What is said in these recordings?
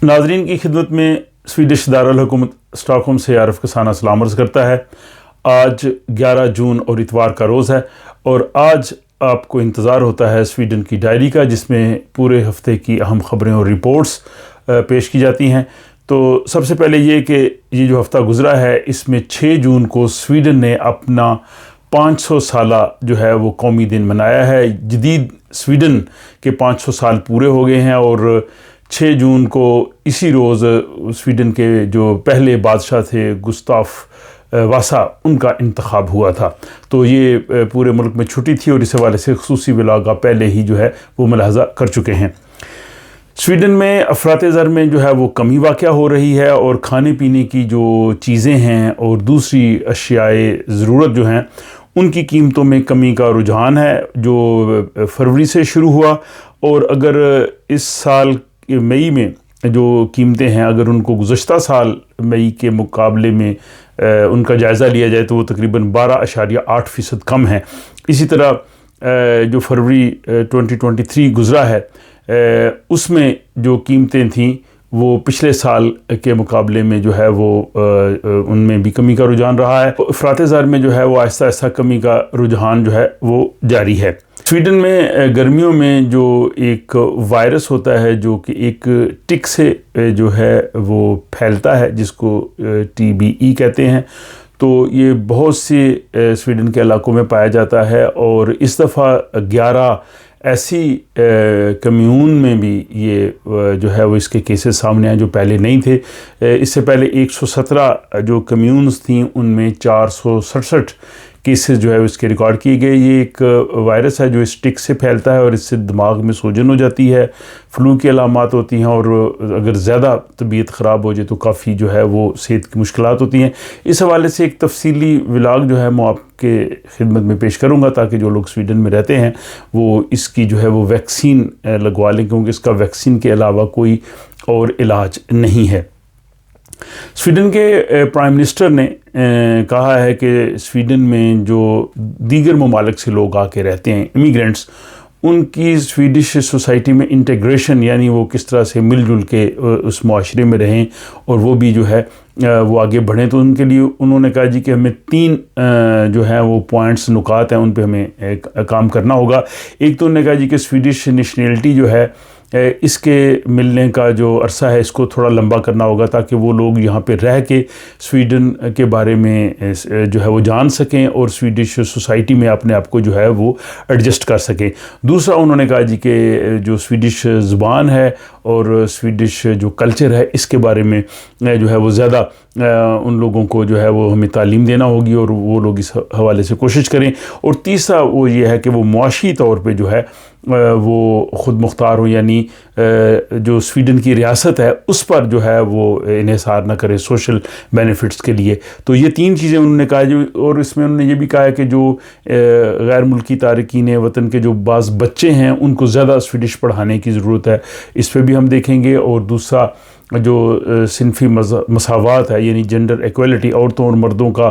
ناظرین کی خدمت میں سویڈش دارالحکومت اسٹاک ہوم سے عارف کسانہ سلام عرض کرتا ہے۔ آج 11 جون اور اتوار کا روز ہے، اور آج آپ کو انتظار ہوتا ہے سویڈن کی ڈائری کا، جس میں پورے ہفتے کی اہم خبریں اور رپورٹس پیش کی جاتی ہیں۔ تو سب سے پہلے یہ کہ یہ جو ہفتہ گزرا ہے، اس میں 6 جون کو سویڈن نے اپنا 500 سالہ جو ہے وہ قومی دن منایا ہے۔ جدید سویڈن کے 500 سال پورے ہو گئے ہیں، اور 6 جون کو اسی روز سویڈن کے جو پہلے بادشاہ تھے گستاف واسا، ان کا انتخاب ہوا تھا۔ تو یہ پورے ملک میں چھٹی تھی، اور اس حوالے سے خصوصی ولاگہ پہلے ہی جو ہے وہ ملاحظہ کر چکے ہیں۔ سویڈن میں افراط زر میں جو ہے وہ کمی واقع ہو رہی ہے، اور کھانے پینے کی جو چیزیں ہیں اور دوسری اشیاء ضرورت جو ہیں ان کی قیمتوں میں کمی کا رجحان ہے، جو فروری سے شروع ہوا۔ اور اگر اس سال مئی میں جو قیمتیں ہیں، اگر ان کو گزشتہ سال مئی کے مقابلے میں ان کا جائزہ لیا جائے تو وہ تقریباً 12.8% کم ہیں۔ اسی طرح جو فروری 2023 گزرا ہے، اس میں جو قیمتیں تھیں وہ پچھلے سال کے مقابلے میں جو ہے وہ ان میں بھی کمی کا رجحان رہا ہے۔ افراط زر میں جو ہے وہ آہستہ آہستہ کمی کا رجحان جو ہے وہ جاری ہے۔ سویڈن میں گرمیوں میں جو ایک وائرس ہوتا ہے جو کہ ایک ٹک سے جو ہے وہ پھیلتا ہے، جس کو TBE کہتے ہیں، تو یہ بہت سے سویڈن کے علاقوں میں پایا جاتا ہے، اور اس دفعہ 11 ایسی کمیون میں بھی یہ جو ہے وہ اس کے کیسز سامنے آئے جو پہلے نہیں تھے۔ اس سے پہلے 117 جو کمیونز تھیں، ان میں 467 کیسز جو ہے اس کے ریکارڈ کیے گئے۔ یہ ایک وائرس ہے جو اس ٹک سے پھیلتا ہے، اور اس سے دماغ میں سوجن ہو جاتی ہے، فلو کی علامات ہوتی ہیں، اور اگر زیادہ طبیعت خراب ہو جائے تو کافی جو ہے وہ صحت کی مشکلات ہوتی ہیں۔ اس حوالے سے ایک تفصیلی ولاگ جو ہے میں آپ کے خدمت میں پیش کروں گا، تاکہ جو لوگ سویڈن میں رہتے ہیں وہ اس کی جو ہے وہ ویکسین لگوا لیں، کیونکہ اس کا ویکسین کے علاوہ کوئی اور علاج نہیں ہے۔ سویڈن کے پرائم منسٹر نے کہا ہے کہ سویڈن میں جو دیگر ممالک سے لوگ آ کے رہتے ہیں، امیگرینٹس، ان کی سویڈش سوسائٹی میں انٹیگریشن، یعنی وہ کس طرح سے مل جل کے اس معاشرے میں رہیں اور وہ بھی جو ہے وہ آگے بڑھیں۔ تو ان کے لیے انہوں نے کہا جی کہ ہمیں 3 جو ہیں وہ پوائنٹس، نکات ہیں، ان پہ ہمیں کام کرنا ہوگا۔ ایک تو انہوں نے کہا جی کہ سویڈش نیشنلٹی جو ہے، اس کے ملنے کا جو عرصہ ہے اس کو تھوڑا لمبا کرنا ہوگا، تاکہ وہ لوگ یہاں پہ رہ کے سویڈن کے بارے میں جو ہے وہ جان سکیں، اور سویڈش سوسائٹی میں اپنے آپ کو جو ہے وہ ایڈجسٹ کر سکیں۔ دوسرا انہوں نے کہا جی کہ جو سویڈش زبان ہے اور سویڈش جو کلچر ہے، اس کے بارے میں جو ہے وہ زیادہ ان لوگوں کو جو ہے وہ ہمیں تعلیم دینا ہوگی، اور وہ لوگ اس حوالے سے کوشش کریں۔ اور تیسرا وہ یہ ہے کہ وہ معاشی طور پہ جو ہے وہ خود مختار ہوں، یعنی جو سویڈن کی ریاست ہے اس پر جو ہے وہ انحصار نہ کرے سوشل بینیفٹس کے لیے۔ تو یہ 3 چیزیں انہوں نے کہا، اور اس میں انہوں نے یہ بھی کہا ہے کہ جو غیر ملکی تارکین وطن کے جو بعض بچے ہیں، ان کو زیادہ سویڈش پڑھانے کی ضرورت ہے، اس پہ بھی ہم دیکھیں گے۔ اور دوسرا جو صنفی مساوات ہے، یعنی جنڈر ایکویلٹی، عورتوں اور مردوں کا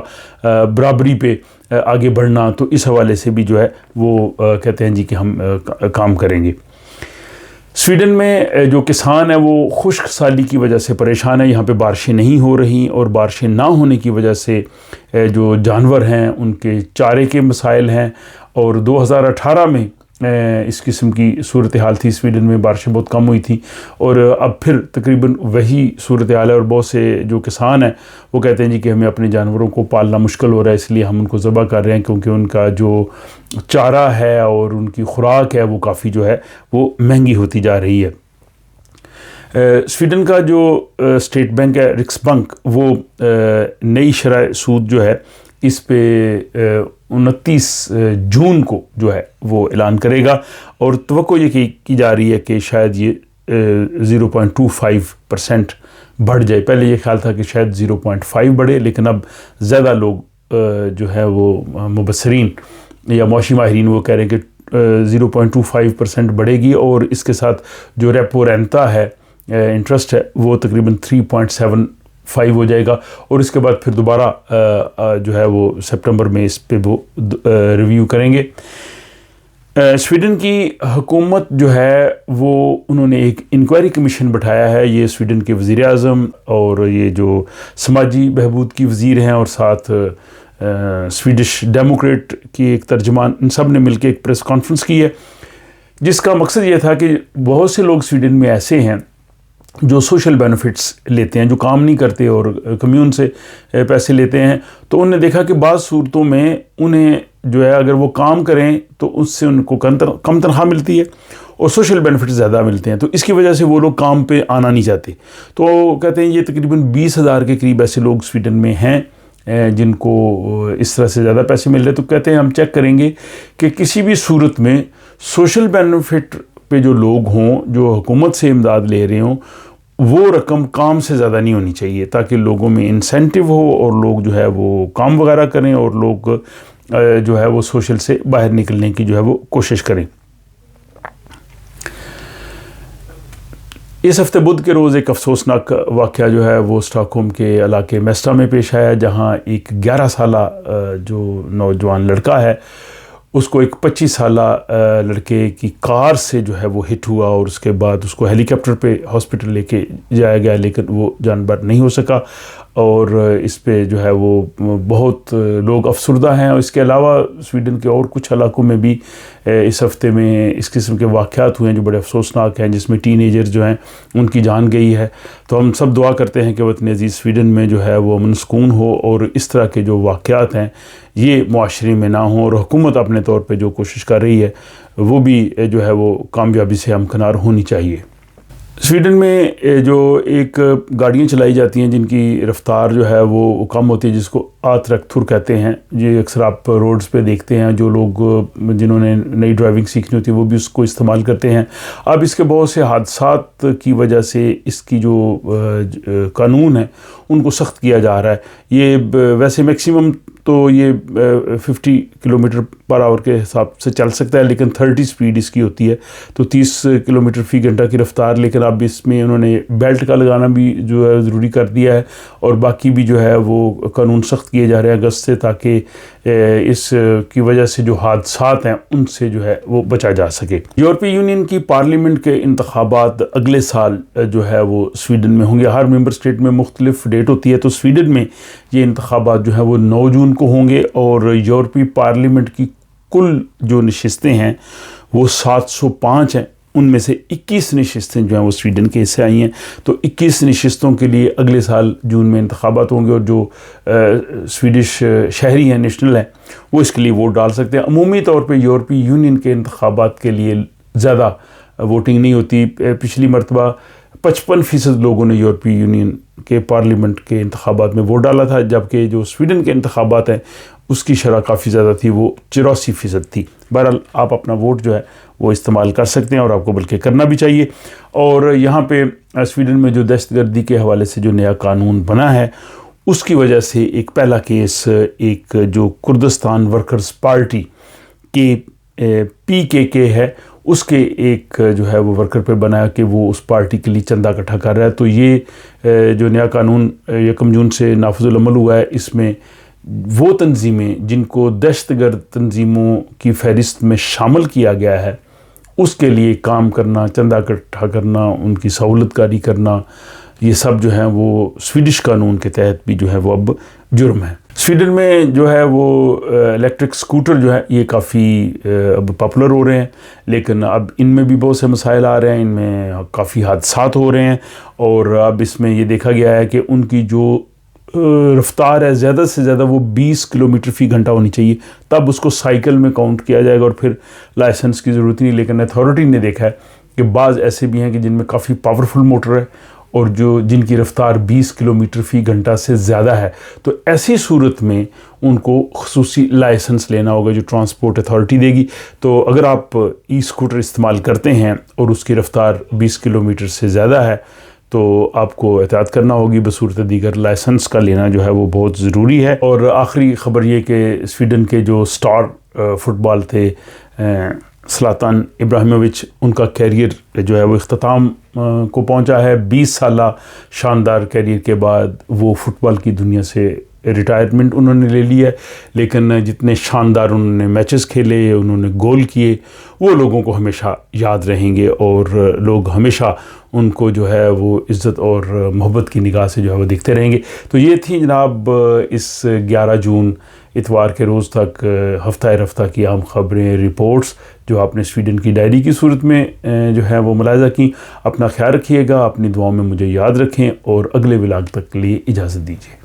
برابری پہ آگے بڑھنا، تو اس حوالے سے بھی جو ہے وہ کہتے ہیں جی کہ ہم کام کریں گے۔ سویڈن میں جو کسان ہیں وہ خشک سالی کی وجہ سے پریشان ہیں۔ یہاں پہ بارشیں نہیں ہو رہی، اور بارشیں نہ ہونے کی وجہ سے جو جانور ہیں ان کے چارے کے مسائل ہیں، اور 2018 میں اس قسم کی صورتحال تھی سویڈن میں، بارشیں بہت کم ہوئی تھیں، اور اب پھر تقریباً وہی صورتحال ہے، اور بہت سے جو کسان ہیں وہ کہتے ہیں جی کہ ہمیں اپنے جانوروں کو پالنا مشکل ہو رہا ہے، اس لیے ہم ان کو ذبح کر رہے ہیں، کیونکہ ان کا جو چارہ ہے اور ان کی خوراک ہے وہ کافی جو ہے وہ مہنگی ہوتی جا رہی ہے۔ سویڈن کا جو اسٹیٹ بینک ہے رکس بینک، وہ نئی شرح سود جو ہے اس پہ 29 جون کو جو ہے وہ اعلان کرے گا، اور توقع یہ کی جا رہی ہے کہ شاید یہ 0.25% بڑھ جائے۔ پہلے یہ خیال تھا کہ شاید 0.5 بڑھے، لیکن اب زیادہ لوگ جو ہے وہ مبصرین یا معاشی ماہرین وہ کہہ رہے ہیں کہ 0.25% بڑھے گی، اور اس کے ساتھ جو ریپو رینتا ہے، انٹرسٹ ہے، وہ تقریباً 3.75 ہو جائے گا، اور اس کے بعد پھر دوبارہ جو ہے وہ سپٹمبر میں اس پہ وہ ریویو کریں گے۔ سویڈن کی حکومت جو ہے وہ انہوں نے ایک انکوائری کمیشن بٹھایا ہے. یہ سویڈن کے وزیر اعظم اور یہ جو سماجی بہبود کی وزیر ہیں اور ساتھ سویڈش ڈیموکریٹ کی ایک ترجمان، ان سب نے مل کے ایک پریس کانفرنس کی ہے، جس کا مقصد یہ تھا کہ بہت سے لوگ سویڈن میں ایسے ہیں جو سوشل بینیفٹس لیتے ہیں، جو کام نہیں کرتے اور کمیون سے پیسے لیتے ہیں. تو انہوں نے دیکھا کہ بعض صورتوں میں انہیں جو ہے اگر وہ کام کریں تو اس سے ان کو کم تنخواہ ملتی ہے اور سوشل بینیفٹس زیادہ ملتے ہیں. تو اس کی وجہ سے وہ لوگ کام پہ آنا نہیں چاہتے. تو کہتے ہیں یہ تقریباً 20,000 کے قریب ایسے لوگ سویڈن میں ہیں جن کو اس طرح سے زیادہ پیسے مل رہے. تو کہتے ہیں ہم چیک کریں گے کہ کسی بھی صورت میں سوشل بینیفٹ پہ جو لوگ ہوں، جو حکومت سے امداد لے رہے ہوں، وہ رقم کام سے زیادہ نہیں ہونی چاہیے، تاکہ لوگوں میں انسینٹیو ہو اور لوگ جو ہے وہ کام وغیرہ کریں اور لوگ جو ہے وہ سوشل سے باہر نکلنے کی جو ہے وہ کوشش کریں. اس ہفتے بدھ کے روز ایک افسوسناک واقعہ جو ہے وہ اسٹاک ہوم کے علاقے میسٹا میں پیش آیا، جہاں ایک 11 سالہ جو نوجوان لڑکا ہے اس کو ایک 25 سالہ لڑکے کی کار سے جو ہے وہ ہٹ ہوا اور اس کے بعد اس کو ہیلی کاپٹر پہ ہاسپٹل لے کے جایا گیا، لیکن وہ جان بر نہیں ہو سکا اور اس پہ جو ہے وہ بہت لوگ افسردہ ہیں. اور اس کے علاوہ سویڈن کے اور کچھ علاقوں میں بھی اس ہفتے میں اس قسم کے واقعات ہوئے ہیں جو بڑے افسوسناک ہیں، جس میں ٹین ایجر جو ہیں ان کی جان گئی ہے. تو ہم سب دعا کرتے ہیں کہ وطن عزیز سویڈن میں جو ہے وہ امن سکون ہو اور اس طرح کے جو واقعات ہیں یہ معاشرے میں نہ ہوں، اور حکومت اپنے طور پہ جو کوشش کر رہی ہے وہ بھی جو ہے وہ کامیابی سے ہمکنار ہونی چاہیے. سویڈن میں جو ایک گاڑیاں چلائی جاتی ہیں جن کی رفتار جو ہے وہ کم ہوتی ہے، جس کو آترکتھر کہتے ہیں. یہ اکثر آپ روڈز پہ دیکھتے ہیں، جو لوگ جنہوں نے نئی ڈرائیونگ سیکھنی ہوتی ہے وہ بھی اس کو استعمال کرتے ہیں. اب اس کے بہت سے حادثات کی وجہ سے اس کی جو قانون ہے ان کو سخت کیا جا رہا ہے. یہ ویسے میکسیمم تو یہ 50 کلومیٹر پر آور کے حساب سے چل سکتا ہے، لیکن 30 سپیڈ اس کی ہوتی ہے، تو 30 کلومیٹر فی گھنٹہ کی رفتار. لیکن اب اس میں انہوں نے بیلٹ کا لگانا بھی جو ہے ضروری کر دیا ہے اور باقی بھی جو ہے وہ قانون سخت کیے جا رہے ہیں اگست سے، تاکہ اس کی وجہ سے جو حادثات ہیں ان سے جو ہے وہ بچا جا سکے. یورپی یونین کی پارلیمنٹ کے انتخابات اگلے سال جو ہے وہ سویڈن میں ہوں گے. ہر ممبر اسٹیٹ میں مختلف ڈیٹ ہوتی ہے، تو سویڈن میں یہ انتخابات جو ہیں وہ 9 جون کو ہوں گے اور یورپی پارلیمنٹ کی کل جو نشستیں ہیں وہ 705 ہیں. ان میں سے 21 نشستیں جو ہیں وہ سویڈن کے حصے آئی ہیں. تو 21 نشستوں کے لیے اگلے سال جون میں انتخابات ہوں گے اور جو سویڈش شہری ہیں، نیشنل ہیں، وہ اس کے لیے ووٹ ڈال سکتے ہیں. عمومی طور پہ یورپی یونین کے انتخابات کے لیے زیادہ ووٹنگ نہیں ہوتی. پچھلی مرتبہ 55% لوگوں نے یورپی یونین کے پارلیمنٹ کے انتخابات میں ووٹ ڈالا تھا، جبکہ جو سویڈن کے انتخابات ہیں اس کی شرح کافی زیادہ تھی، وہ 84% تھی. بہرحال آپ اپنا ووٹ جو ہے وہ استعمال کر سکتے ہیں اور آپ کو بلکہ کرنا بھی چاہیے. اور یہاں پہ سویڈن میں جو دہشت گردی کے حوالے سے جو نیا قانون بنا ہے اس کی وجہ سے ایک پہلا کیس ایک جو کردستان ورکرز پارٹی کے PKK ہے اس کے ایک جو ہے وہ ورکر پہ بنایا کہ وہ اس پارٹی کے لیے چندہ اکٹھا کر رہا ہے. تو یہ جو نیا قانون 1 جون سے نافذ العمل ہوا ہے، اس میں وہ تنظیمیں جن کو دہشت گرد تنظیموں کی فہرست میں شامل کیا گیا ہے اس کے لیے کام کرنا، چندہ اکٹھا کرنا، ان کی سہولت کاری کرنا، یہ سب جو ہیں وہ سویڈش قانون کے تحت بھی جو ہے وہ اب جرم ہے. سویڈن میں جو ہے وہ الیکٹرک سکوٹر جو ہے یہ کافی اب پاپولر ہو رہے ہیں، لیکن اب ان میں بھی بہت سے مسائل آ رہے ہیں، ان میں کافی حادثات ہو رہے ہیں. اور اب اس میں یہ دیکھا گیا ہے کہ ان کی جو رفتار ہے زیادہ سے زیادہ وہ 20 کلومیٹر فی گھنٹہ ہونی چاہیے، تب اس کو سائیکل میں کاؤنٹ کیا جائے گا اور پھر لائسنس کی ضرورت نہیں. لیکن اتھارٹی نے دیکھا ہے کہ بعض ایسے بھی ہیں کہ جن میں کافی پاورفل موٹر ہے اور جن کی رفتار 20 کلومیٹر فی گھنٹہ سے زیادہ ہے، تو ایسی صورت میں ان کو خصوصی لائسنس لینا ہوگا جو ٹرانسپورٹ اتھارٹی دے گی. تو اگر آپ ای اسکوٹر استعمال کرتے ہیں اور اس کی رفتار 20 کلومیٹر سے زیادہ ہے تو آپ کو احتیاط کرنا ہوگی. بصورت دیگر لائسنس کا لینا جو ہے وہ بہت ضروری ہے. اور آخری خبر یہ کہ سویڈن کے جو سٹار فٹ بال تھے زلاتان ابراہیمووچ، ان کا کیریئر جو ہے وہ اختتام کو پہنچا ہے. 20 سالہ شاندار کیریئر کے بعد وہ فٹ بال کی دنیا سے ریٹائرمنٹ انہوں نے لے لی ہے، لیکن جتنے شاندار انہوں نے میچز کھیلے، انہوں نے گول کیے، وہ لوگوں کو ہمیشہ یاد رہیں گے، اور لوگ ہمیشہ ان کو جو ہے وہ عزت اور محبت کی نگاہ سے جو ہے وہ دیکھتے رہیں گے۔ تو یہ تھی جناب اس 11 جون اتوار کے روز تک ہفتہ رفتہ کی عام خبریں، رپورٹس جو آپ نے سویڈن کی ڈائری کی صورت میں جو ہے وہ ملاحظہ کی۔ اپنا خیال رکھیے گا، اپنی دعاؤں میں مجھے یاد رکھیں، اور اگلے ولاگ تک کے لیے اجازت دیجیے۔